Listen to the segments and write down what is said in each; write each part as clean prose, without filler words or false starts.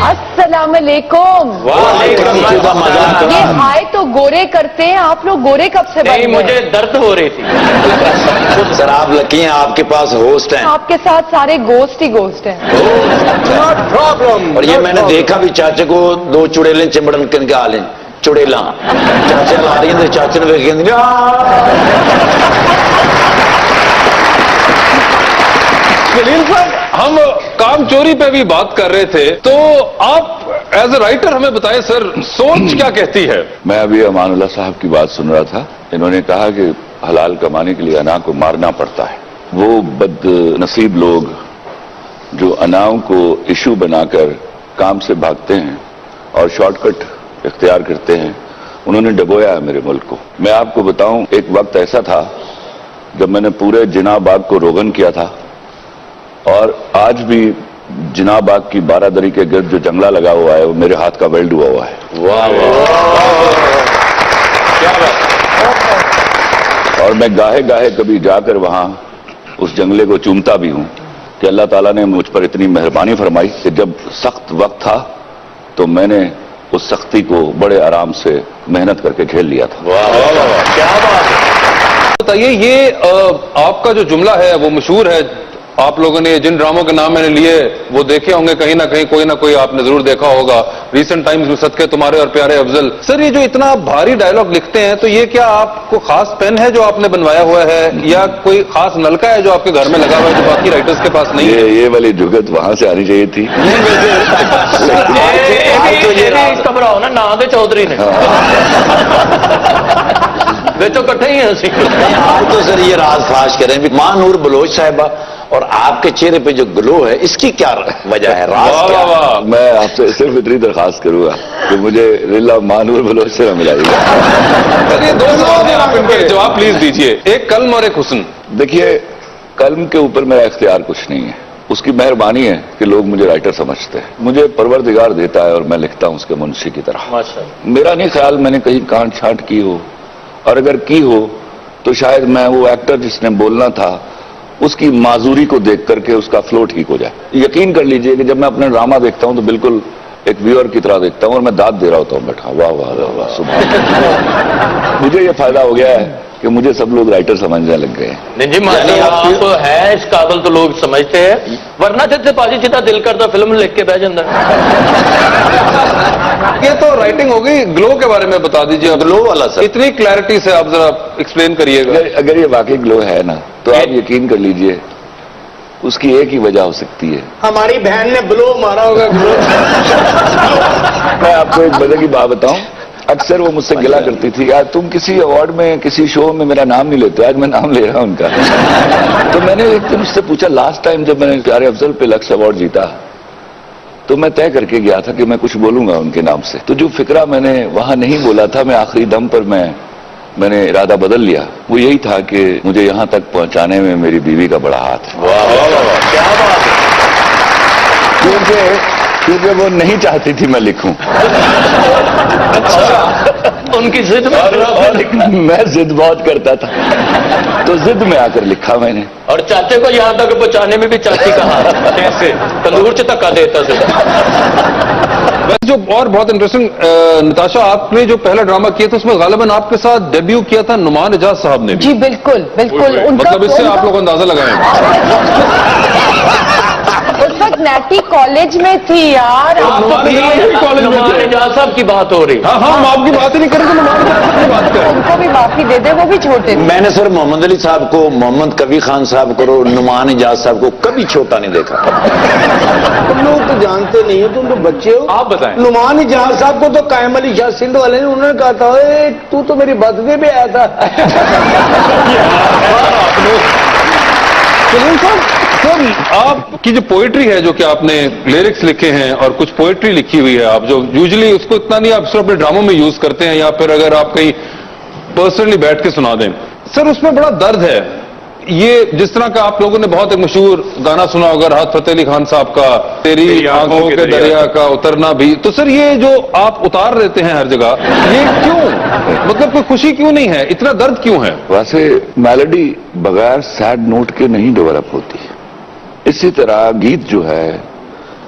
अस्सलाम अलैकुम। ये हाय तो गोरे करते हैं, आप लोग गोरे कब से बन गए? मुझे दर्द हो रही थी। सर आप लकी हैं, आपके पास होस्ट हैं। आपके साथ सारे गोस्ट ही गोस्ट हैं। प्रॉब्लम। और ये मैंने देखा भी, चाचे को दो चुड़ैलें चिमड़न के आ लें, चुड़ैला चाचे ला रही हैं, चाचे ने कहते जलील साहब, हम काम चोरी पे भी बात कर रहे थे, तो आप एज ए राइटर हमें बताएं सर, सोच क्या कहती है? मैं अभी अमानुल्लाह साहब की बात सुन रहा था। इन्होंने कहा कि हलाल कमाने के लिए अना को मारना पड़ता है। वो बदनसीब लोग जो अनाओं को इशू बनाकर काम से भागते हैं और शॉर्टकट इख्तियार करते हैं, उन्होंने डबोया है मेरे मुल्क को। मैं आपको बताऊं, एक वक्त ऐसा था जब मैंने पूरे जिना बाग को रोगन किया था, और आज भी जिना बाग की बारादरी के गिर्द जो जंगला लगा हुआ है वो मेरे हाथ का वेल्ड हुआ है। वाह वाह, क्या बात। और मैं गाहे गाहे कभी जाकर वहां उस जंगले को चूमता भी हूं कि अल्लाह ताला ने मुझ पर इतनी मेहरबानी फरमाई कि जब सख्त वक्त था तो मैंने उस सख्ती को बड़े आराम से मेहनत करके झेल लिया था। वाह वाह, क्या बात है। बताइए, ये आपका जो जुमला है वो मशहूर है। आप लोगों ने जिन ड्रामों के नाम मैंने लिए वो देखे होंगे, कहीं ना कहीं कोई ना कोई आपने जरूर देखा होगा। रीसेंट टाइम्स में सदके तुम्हारे और प्यारे अफजल। सर, ये जो इतना भारी डायलॉग लिखते हैं, तो ये क्या आपको खास पेन है जो आपने बनवाया हुआ है, या कोई खास नलका है जो आपके घर में लगा हुआ है जो बाकी राइटर्स के पास नहीं है? ये वाली जुगत वहां से आनी चाहिए थी। घबराओ ना, ना दे चौधरी ने वे तो कट्ठे ही हैं। आप तो सर ये राज फाश करें भी, मां नूर बलोच साहिबा और आपके चेहरे पे जो ग्लो है, इसकी क्या वजह है, राज क्या है? मैं आपसे सिर्फ इतनी दरखास्त करूंगा कि मुझे रिला मानूर बलोच से न मिलाइएगा। सर, ये दो सवाल हैं, आप इनके जवाब प्लीज दीजिए। एक कलम और एक हुस्न। देखिए, कलम के ऊपर मेरा इख्तियार कुछ नहीं है। उसकी मेहरबानी है कि लोग मुझे राइटर समझते हैं। मुझे परवरदिगार देता है और मैं लिखता हूं उसके मुंशी की तरह। माशाअल्लाह। मेरा नहीं ख्याल मैंने कहीं कांट छांट की हो, और अगर की हो तो शायद मैं वो एक्टर जिसने बोलना था उसकी माजूरी को देख करके उसका फ्लो ठीक हो जाए। यकीन कर लीजिए कि जब मैं अपना ड्रामा देखता हूं तो बिल्कुल एक व्यूअर की तरह देखता हूं और मैं दाद दे रहा होता हूं बैठा, वाह वाह वाह वाह, सुभान। मुझे ये फायदा हो गया है कि मुझे सब लोग राइटर समझने लग गए हैं। नहीं जी, आप तो है इस काबिल, तो लोग समझते हैं, वरना जितने पाजी जितना दिल करता फिल्म लिख के बह जाता। ये तो राइटिंग हो गई। ग्लो के बारे में बता दीजिए। ग्लो वाला सर, इतनी क्लैरिटी से आप जरा एक्सप्लेन करिएगा। अगर ये वाकई ग्लो है ना, तो आप यकीन कर लीजिए उसकी एक ही वजह हो सकती है, हमारी बहन ने ब्लो मारा होगा। ग्लो। मैं आपको एक मजे की बात बताऊं, अक्सर वो मुझसे गिला करती थी, यार तुम किसी अवार्ड में किसी शो में मेरा नाम नहीं लेते, आज मैं नाम ले रहा हूं उनका। तो मैंने एक दिन उससे पूछा, लास्ट टाइम जब मैंने प्यारे अफजल पे लक्स अवार्ड जीता तो मैं तय करके गया था कि मैं कुछ बोलूंगा उनके नाम से। तो जो फिक्रा मैंने वहां नहीं बोला था, मैं आखिरी दम पर मैंने इरादा बदल लिया। वो यही था कि मुझे यहां तक पहुंचाने में मेरी बीवी का बड़ा हाथ है। वाह वाह वाह, क्या बात है। क्योंकि वो नहीं चाहती थी मैं लिखूं। उनकी जिद में और मैं जिद बहुत करता था, तो जिद में आकर लिखा मैंने। और चाचे को यहां तक पहुंचाने में भी चाची का हाथ कैसे तंदूर से धक्का देता से। जो और बहुत इंटरेस्टिंग, नताशा, आपने जो पहला ड्रामा किया था उसमें गालिबन आपके साथ डेब्यू किया था नुमान एजाज साहब ने भी। जी बिल्कुल बिल्कुल। मतलब इससे आप लोग अंदाजा लगाएं। उस वक्त नैटी कॉलेज में थी यार। नुमान एजाज साहब की बात हो रही। हाँ हाँ, हम आपकी बात ही नहीं करें तो नुमान एजाज साहब की बात करें। उनको भी माफी दे दे, वो भी छोटे थे। मैंने सर मोहम्मद अली साहब को, मोहम्मद कबीर खान साहब को, नुमान एजाज साहब को कभी छोटा नहीं देखा। तुम लोग तो जानते नहीं हो, तुम तो बच्चे हो। आप बताएं। नुमान इजाज साहब को तो कायम अली शाह सिंध वाले ने उन्होंने कहा था, ए, तू तो मेरी बर्थडे पे आया था। सर, आपकी जो पोएट्री है, जो कि आपने लिरिक्स लिखे हैं और कुछ पोएट्री लिखी हुई है, आप जो यूजुअली उसको इतना नहीं आप सिर्फ अपने ड्रामों में यूज करते हैं, या फिर अगर आप कहीं पर्सनली बैठ के सुना दें, सर उसमें बड़ा दर्द है। ये जिस तरह का आप लोगों ने बहुत एक मशहूर गाना सुना होगा राहत फतेह अली खान साहब का, तेरी आंखों के दरिया का उतरना भी, तो सर ये जो आप उतार देते हैं हर जगह, ये क्यों? मतलब कोई खुशी क्यों नहीं है, इतना दर्द क्यों है? वैसे मेलोडी बगैर सैड नोट के नहीं डेवलप होती। इसी तरह गीत जो है,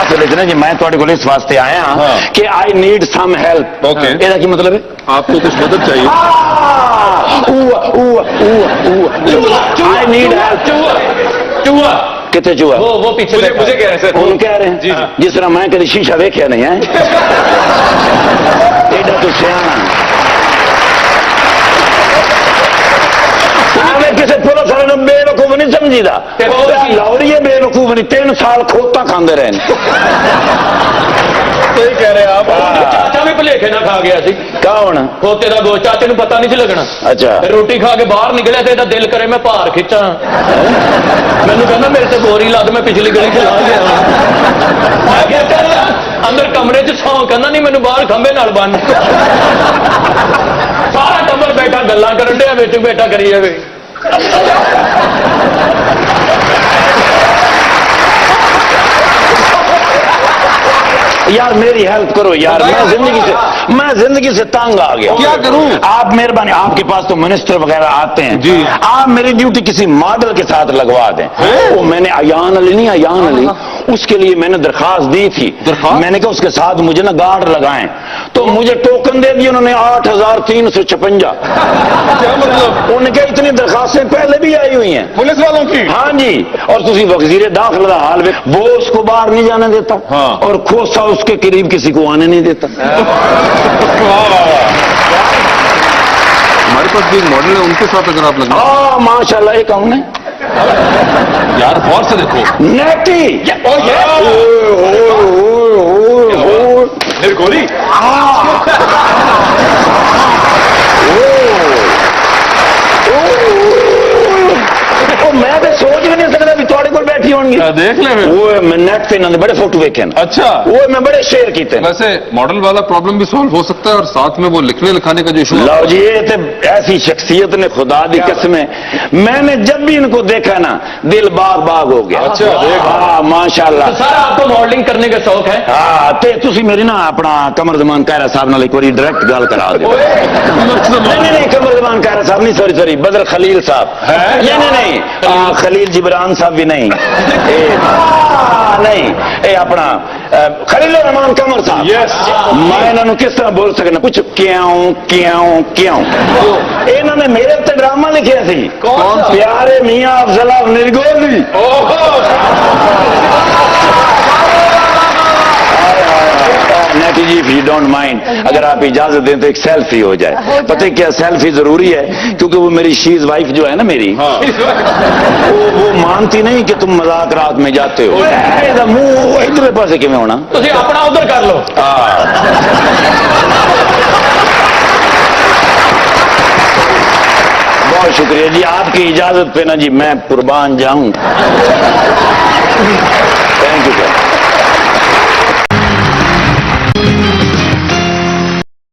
اصل اتنا جی میں تھوڑے کو اس واسطے آیا ہاں۔ کہ I need some help. Okay. یہ کی مطلب ہے آپ کو کچھ مدد چاہیے. I need help. چوہا کتنے چوہا وہ پیچھے مجھے بیٹھا ہے. کہہ رہے ہیں سر. ان کہہ رہے ہیں جی جی. جس طرح میں کبھی شیشہ ویکھیا نہیں ہے ایڈا تو سیاح کسی پولیس والے نے بے وقوف نہیں سمجھی دا لاہوری بے وقوف نہیں 3 سال کھوتا کھاندے رہے. صحیح کہہ رہے ہیں آپ. چاچا بھی بھلੇਖے نہ کھا گیا سی. کون کھوتے دا گوشت چاچے نو پتہ نہیں سی لگنا. اچھا روٹی کھا کے باہر نکلیا تے دا دل کرے میں بھار کھچاں. مینوں کہندا میرے تے بوری لگ میں پچھلی گلی چ لا گیا. میں کیا کر اندر کمرے چ سو کہندا نہیں مینوں باہر کھمبے نال بن. سارا کمر بیٹھا گلاں کرن ڈیا وچ بیٹھا کری جاوے. یار میری ہیلپ کرو یار میں زندگی سے تنگ آ گیا. کیا کروں؟ آپ مہربانی آپ کے پاس تو منسٹر وغیرہ آتے ہیں جی. آپ میری ڈیوٹی کسی ماڈل کے ساتھ لگوا دیں. وہ میں نے ایان علی نہیں ایان علی اس کے لیے میں نے درخواست دی تھی. میں نے کہا اس کے ساتھ مجھے نا گارڈ لگائیں تو مجھے ٹوکن دے دی انہوں نے 8356. کیا مطلب؟ انہوں نے کہا اتنی درخواستیں پہلے بھی آئی ہوئی ہیں پولیس والوں کی. ہاں جی. اور تسی وزیر داخلہ دا حال وہ اس کو باہر نہیں جانے دیتا ہاں. اور کھوسا اس کے قریب کسی کو آنے نہیں دیتا. ہمارے پاس بھی ایک ماڈل ہے ان کے ساتھ اگر آپ لگیں. ہاں ماشاء اللہ. یہ کون ہے یار غور سے دیکھو. نیٹی. گولی. میں تو سوچ بھی نہیں سکتا بھی تھوڑے کو بیٹھی ہوں گی. دیکھ لیں. وہ میں نیٹ پہ انہوں نے بڑے فوٹو ویکھے. اچھا. وہ میں بڑے شیئر کیتے. ویسے ماڈل والا پرابلم بھی سالو ہو سکتا ہے اور ساتھ میں وہ لکھنے لکھانے کا جو ایشو. لو جی یہ تو ایسی شخصیت نے خدا دی قسم ہے میں نے جب بھی ان کو دیکھا نا دل باغ باغ ہو گیا. اچھا دیکھ. ہاں ماشاء اللہ. سر آپ کو ماڈلنگ کرنے کا شوق ہے؟ ہاں تے تسی میری نا اپنا قمر زمان کائرہ صاحب نال ایک باری ڈائریکٹ گل کرا دو. نہیں قمر زمان کائرہ صاحب نہیں سوری بدر خلیل صاحب. نہیں خلیل جبران صاحب بھی نہیں. نہیں اے اپنا خلیل الرحمان قمر صاحب. میں انہوں نے کس طرح بول سکنا کچھ کیوں انہوں نے میرے تے ڈرامہ لکھیا سی. پیارے میاں افضل نرگولی. نیٹی جی if you don't mind اگر آپ اجازت دیں تو ایک سیلفی ہو جائے. پتہ کیا سیلفی ضروری ہے کیونکہ وہ میری شیز وائف جو ہے نا میری وہ مانتی نہیں کہ تم مذاق رات میں جاتے ہو. منہ ادھر پاسے کیوں ہونا تسی اپنا ادھر کر لو. بہت شکریہ جی آپ کی اجازت پہ نا جی میں قربان جاؤں.